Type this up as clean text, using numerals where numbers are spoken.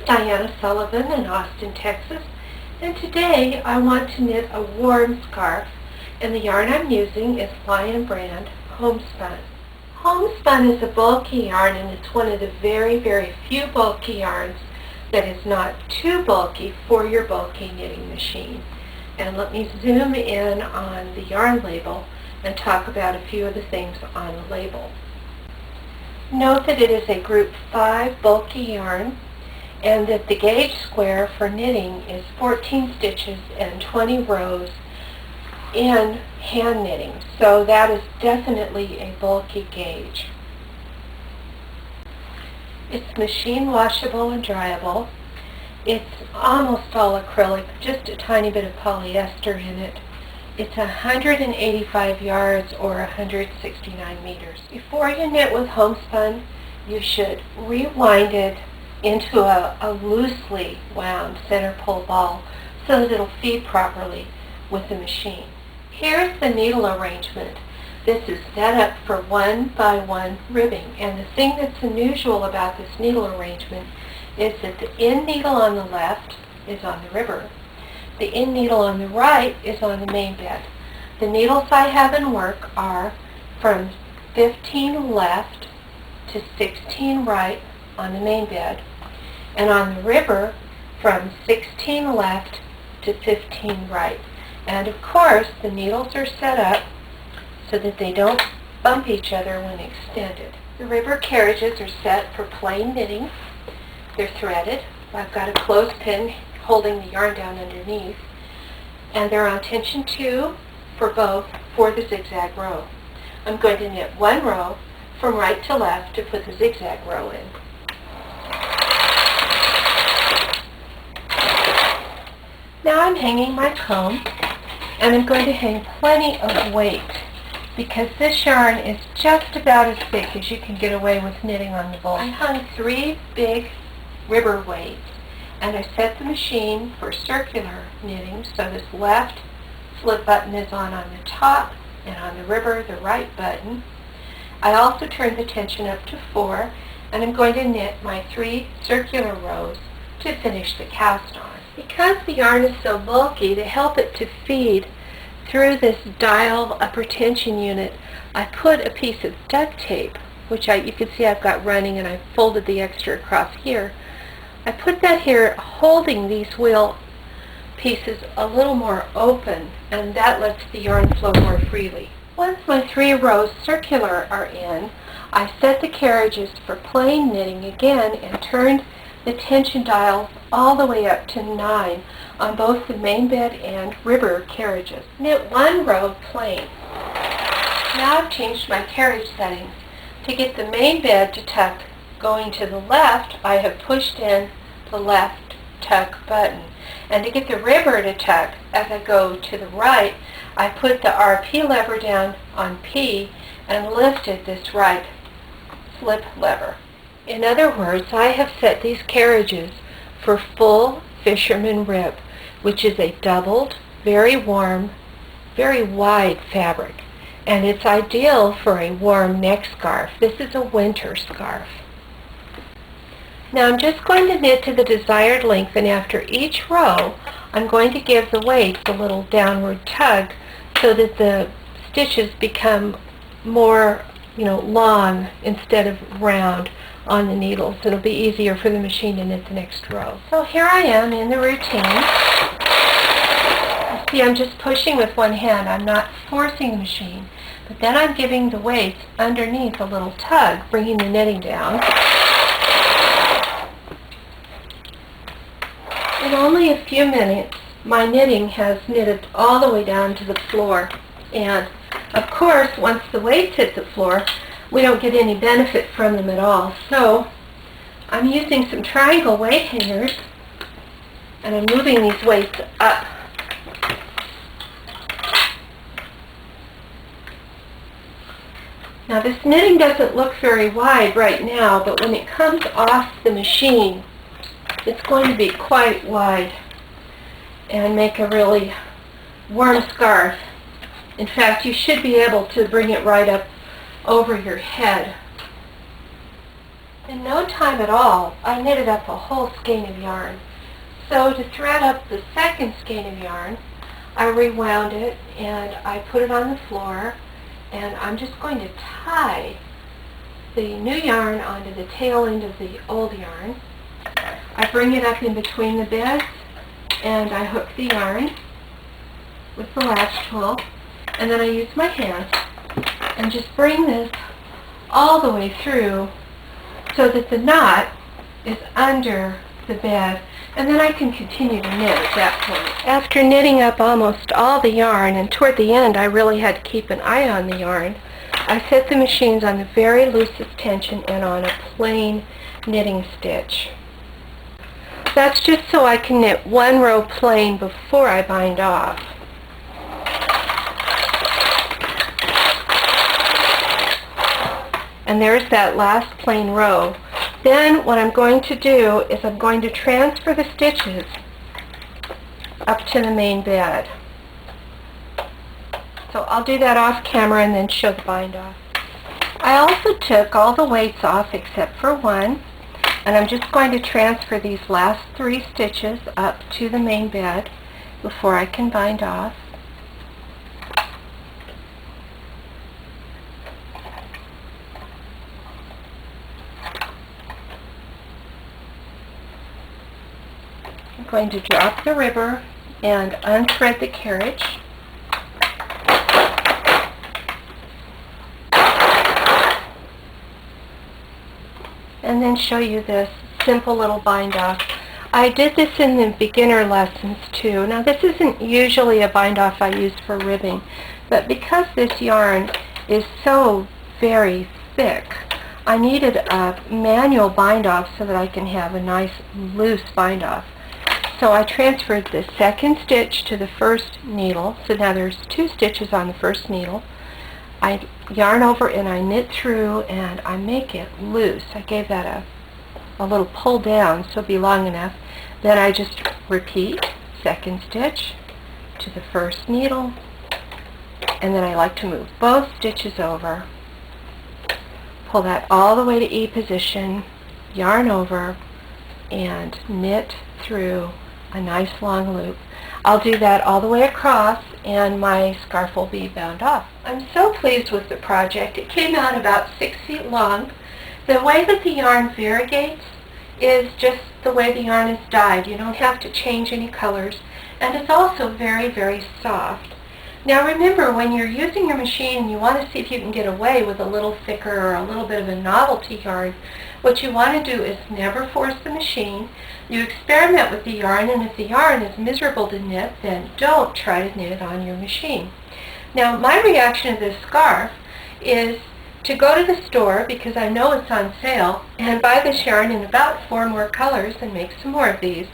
Diana Sullivan in Austin, Texas, and today I want to knit a warm scarf, and the yarn I'm using is Lion brand Homespun. Homespun is a bulky yarn, and it's one of the very, very few bulky yarns that is not too bulky for your bulky knitting machine. And let me zoom in on the yarn label and talk about a few of the things on the label. Note that it is a group 5 bulky yarn, and that the gauge square for knitting is 14 stitches and 20 rows in hand knitting, so that is definitely a bulky gauge. It's machine washable and dryable. It's almost all acrylic, just a tiny bit of polyester in it. It's 185 yards or 169 meters. Before you knit with homespun, you should rewind it into a loosely wound center pull ball so that it'll feed properly with the machine. Here's the needle arrangement. This is set up for 1 by 1 ribbing, and the thing that's unusual about this needle arrangement is that the end needle on the left is on the ribber. The end needle on the right is on the main bed. The needles I have in work are from 15 left to 16 right on the main bed, and on the ribber from 16 left to 15 right. And of course the needles are set up so that they don't bump each other when extended. The ribber carriages are set for plain knitting. They're threaded. I've got a clothespin holding the yarn down underneath, and they're on tension 2 for both for the zigzag row. I'm going to knit 1 row from right to left to put the zigzag row in. Now I'm hanging my comb, and I'm going to hang plenty of weight because this yarn is just about as thick as you can get away with knitting on the bowl. I hung 3 big ribber weights, and I set the machine for circular knitting, so this left flip button is on the top, and on the ribber the right button. I also turned the tension up to 4, and I'm going to knit my 3 circular rows to finish the cast on. Because the yarn is so bulky, to help it to feed through this dial upper tension unit, I put a piece of duct tape, which you can see I've got running, and I folded the extra across here. I put that here holding these wheel pieces a little more open, and that lets the yarn flow more freely. Once my 3 rows circular are in, I set the carriages for plain knitting again and turned the tension dials all the way up to 9 on both the main bed and ribber carriages. Knit 1 row plain. Now I've changed my carriage settings. To get the main bed to tuck going to the left, I have pushed in the left tuck button. And to get the ribber to tuck as I go to the right, I put the RP lever down on P and lifted this right slip lever. In other words, I have set these carriages for full fisherman rib, which is a doubled, very warm, very wide fabric, and it's ideal for a warm neck scarf. This is a winter scarf. Now I'm just going to knit to the desired length, and after each row I'm going to give the weights a little downward tug so that the stitches become more, long instead of round on the needles. It'll be easier for the machine to knit the next row. So here I am in the routine. You see, I'm just pushing with one hand. I'm not forcing the machine, but then I'm giving the weights underneath a little tug, bringing the knitting down. In only a few minutes, my knitting has knitted all the way down to the floor. And of course, once the weights hit the floor, we don't get any benefit from them at all. So I'm using some triangle weight hangers, and I'm moving these weights up. Now this knitting doesn't look very wide right now, but when it comes off the machine, it's going to be quite wide and make a really warm scarf. In fact, you should be able to bring it right up over your head. In no time at all, I knitted up a whole skein of yarn. So to thread up the second skein of yarn, I rewound it and I put it on the floor, and I'm just going to tie the new yarn onto the tail end of the old yarn. I bring it up in between the bits and I hook the yarn with the latch tool, and then I use my hand and just bring this all the way through so that the knot is under the bed, and then I can continue to knit at that point. After knitting up almost all the yarn, and toward the end I really had to keep an eye on the yarn, I set the machines on the very loosest tension and on a plain knitting stitch. That's just so I can knit one row plain before I bind off. And there's that last plain row. Then what I'm going to do is I'm going to transfer the stitches up to the main bed. So I'll do that off camera and then show the bind off. I also took all the weights off except for one, and I'm just going to transfer these last 3 stitches up to the main bed before I can bind off. I'm going to drop the ribber and unthread the carriage. And then show you this simple little bind off. I did this in the beginner lessons too. Now this isn't usually a bind off I use for ribbing, but because this yarn is so very thick, I needed a manual bind off so that I can have a nice loose bind off. So I transferred the second stitch to the first needle, so now there's 2 stitches on the first needle. I yarn over and I knit through and I make it loose. I gave that a little pull down so it'll be long enough. Then I just repeat, second stitch to the first needle, and then I like to move both stitches over, pull that all the way to E position, yarn over, and knit through a nice long loop. I'll do that all the way across and my scarf will be bound off. I'm so pleased with the project. It came out about 6 feet long. The way that the yarn variegates is just the way the yarn is dyed. You don't have to change any colors, and it's also very, very soft. Now remember, when you're using your machine and you want to see if you can get away with a little thicker or a little bit of a novelty yarn, what you want to do is never force the machine. You experiment with the yarn, and if the yarn is miserable to knit, then don't try to knit it on your machine. Now my reaction to this scarf is to go to the store, because I know it's on sale, and buy this yarn in about 4 more colors and make some more of these.